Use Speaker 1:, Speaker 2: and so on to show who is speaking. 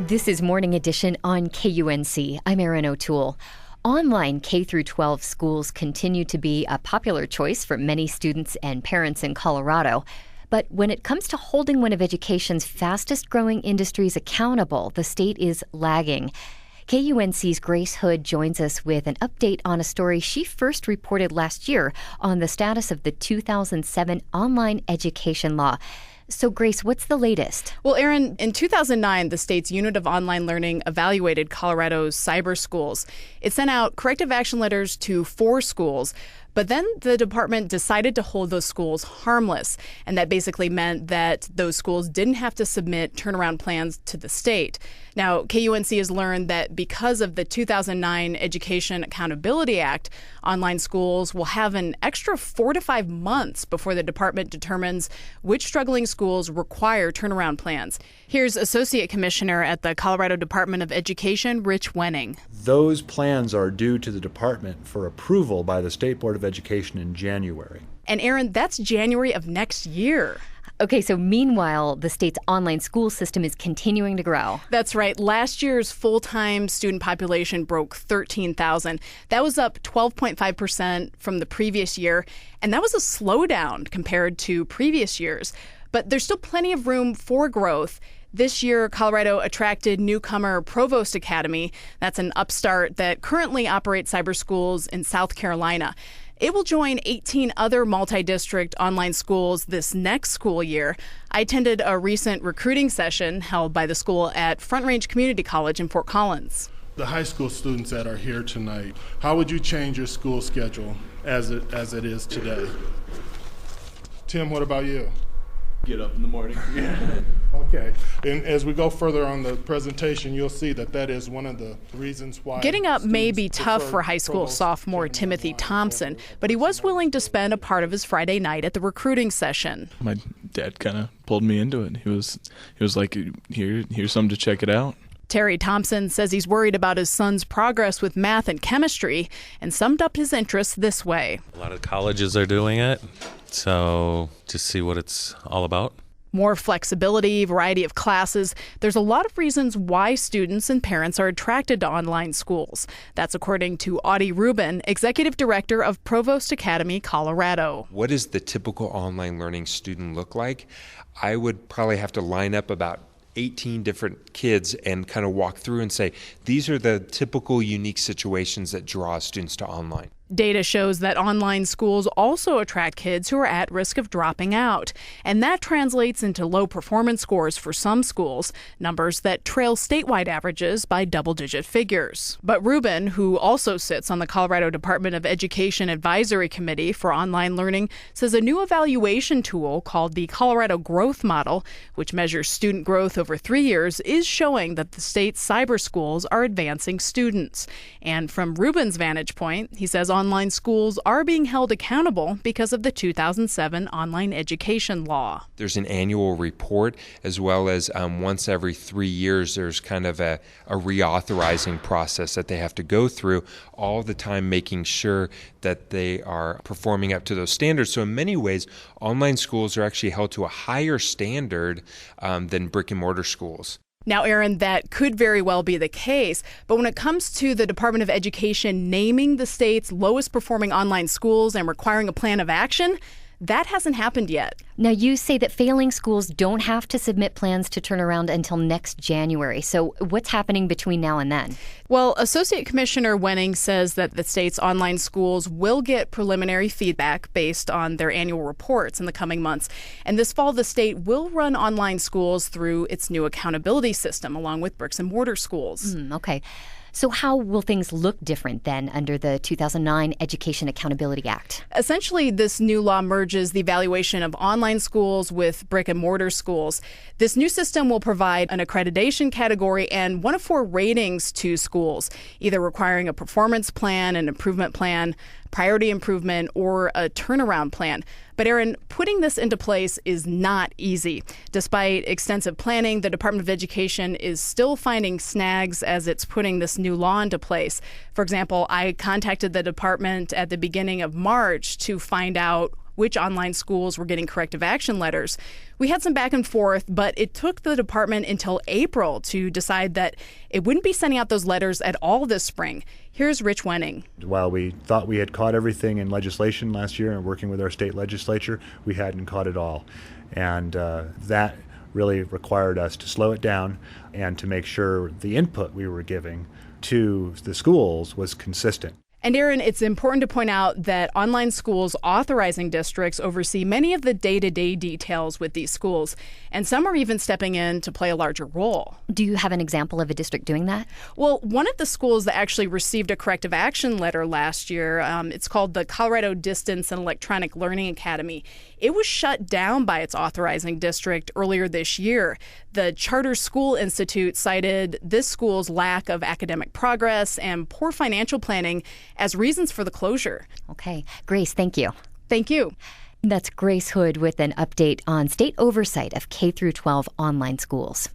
Speaker 1: This is Morning Edition on KUNC. I'm Erin O'Toole. Online K-12 schools continue to be a popular choice for many students and parents in Colorado. But when it comes to holding one of education's fastest-growing industries accountable, the state is lagging. KUNC's Grace Hood joins us with an update on a story she first reported last year on the status of the 2007 online education law. So, Grace, what's the latest?
Speaker 2: Well, Erin, in 2009, the state's Unit of Online Learning evaluated Colorado's cyber schools. It sent out corrective action letters to 4 schools, but then the department decided to hold those schools harmless. And that basically meant that those schools didn't have to submit turnaround plans to the state. Now, KUNC has learned that because of the 2009 Education Accountability Act, online schools will have an extra 4 to 5 months before the department determines which struggling schools require turnaround plans. Here's Associate Commissioner at the Colorado Department of Education, Rich Wenning.
Speaker 3: Those plans are due to the department for approval by the State Board of Education in January.
Speaker 2: And Erin, that's January of next year.
Speaker 1: Okay, so meanwhile, the state's online school system is continuing to grow.
Speaker 2: That's right. Last year's full-time student population broke 13,000. That was up 12.5% from the previous year, and that was a slowdown compared to previous years. But there's still plenty of room for growth. This year, Colorado attracted newcomer Provost Academy. That's an upstart that currently operates cyber schools in South Carolina. It will join 18 other multi-district online schools this next school year. I attended a recent recruiting session held by the school at Front Range Community College in Fort Collins.
Speaker 4: The high school students that are here tonight, how would you change your school schedule as it is today? Tim, what about you?
Speaker 5: Get up in the morning.
Speaker 4: Okay. And as we go further on the presentation, you'll see that is one of the reasons why.
Speaker 2: Getting up may be tough for high school sophomore Timothy Thompson, but he was willing to spend a part of his Friday night at the recruiting session.
Speaker 5: My dad kind of pulled me into it. He was like, here's something to check it out.
Speaker 2: Terry Thompson says he's worried about his son's progress with math and chemistry and summed up his interests this way.
Speaker 6: A lot of colleges are doing it, so just see what it's all about.
Speaker 2: More flexibility, variety of classes. There's a lot of reasons why students and parents are attracted to online schools. That's according to Audie Rubin, Executive Director of Provost Academy, Colorado.
Speaker 7: What does the typical online learning student look like? I would probably have to line up about 18 different kids and kind of walk through and say, these are the typical unique situations that draw students to online.
Speaker 2: Data shows that online schools also attract kids who are at risk of dropping out, and that translates into low performance scores for some schools, numbers that trail statewide averages by double-digit figures. But Rubin, who also sits on the Colorado Department of Education Advisory Committee for Online Learning, says a new evaluation tool called the Colorado Growth Model, which measures student growth over 3 years, is showing that the state's cyber schools are advancing students. And from Rubin's vantage point, he says online schools are being held accountable because of the 2007 online education law.
Speaker 7: There's an annual report, as well as once every 3 years, there's kind of a reauthorizing process that they have to go through, all the time making sure that they are performing up to those standards. So in many ways, online schools are actually held to a higher standard than brick and mortar schools.
Speaker 2: Now, Erin, that could very well be the case, but when it comes to the Department of Education naming the state's lowest performing online schools and requiring a plan of action, that hasn't happened yet.
Speaker 1: Now, you say that failing schools don't have to submit plans to turn around until next January. So what's happening between now and then?
Speaker 2: Well, Associate Commissioner Wenning says that the state's online schools will get preliminary feedback based on their annual reports in the coming months. And this fall, the state will run online schools through its new accountability system, along with bricks and mortar schools.
Speaker 1: Okay. So how will things look different then under the 2009 Education Accountability Act?
Speaker 2: Essentially, this new law merges the evaluation of online schools with brick and mortar schools. This new system will provide an accreditation category and 1 of 4 ratings to schools, either requiring a performance plan, an improvement plan, priority improvement, or a turnaround plan. But Erin, putting this into place is not easy. Despite extensive planning, the Department of Education is still finding snags as it's putting this new law into place. For example, I contacted the department at the beginning of March to find out which online schools were getting corrective action letters. We had some back and forth, but it took the department until April to decide that it wouldn't be sending out those letters at all this spring. Here's Rich Wenning.
Speaker 3: While we thought we had caught everything in legislation last year and working with our state legislature, we hadn't caught it all. And that really required us to slow it down and to make sure the input we were giving to the schools was consistent.
Speaker 2: And Aaron, it's important to point out that online schools authorizing districts oversee many of the day-to-day details with these schools, and some are even stepping in to play a larger role.
Speaker 1: Do you have an example of a district doing that?
Speaker 2: Well, one of the schools that actually received a corrective action letter last year, it's called the Colorado Distance and Electronic Learning Academy. It was shut down by its authorizing district earlier this year. The Charter School Institute cited this school's lack of academic progress and poor financial planning as reasons for the closure.
Speaker 1: Okay. Grace, thank you.
Speaker 2: Thank you.
Speaker 1: That's Grace Hood with an update on state oversight of K-12 online schools.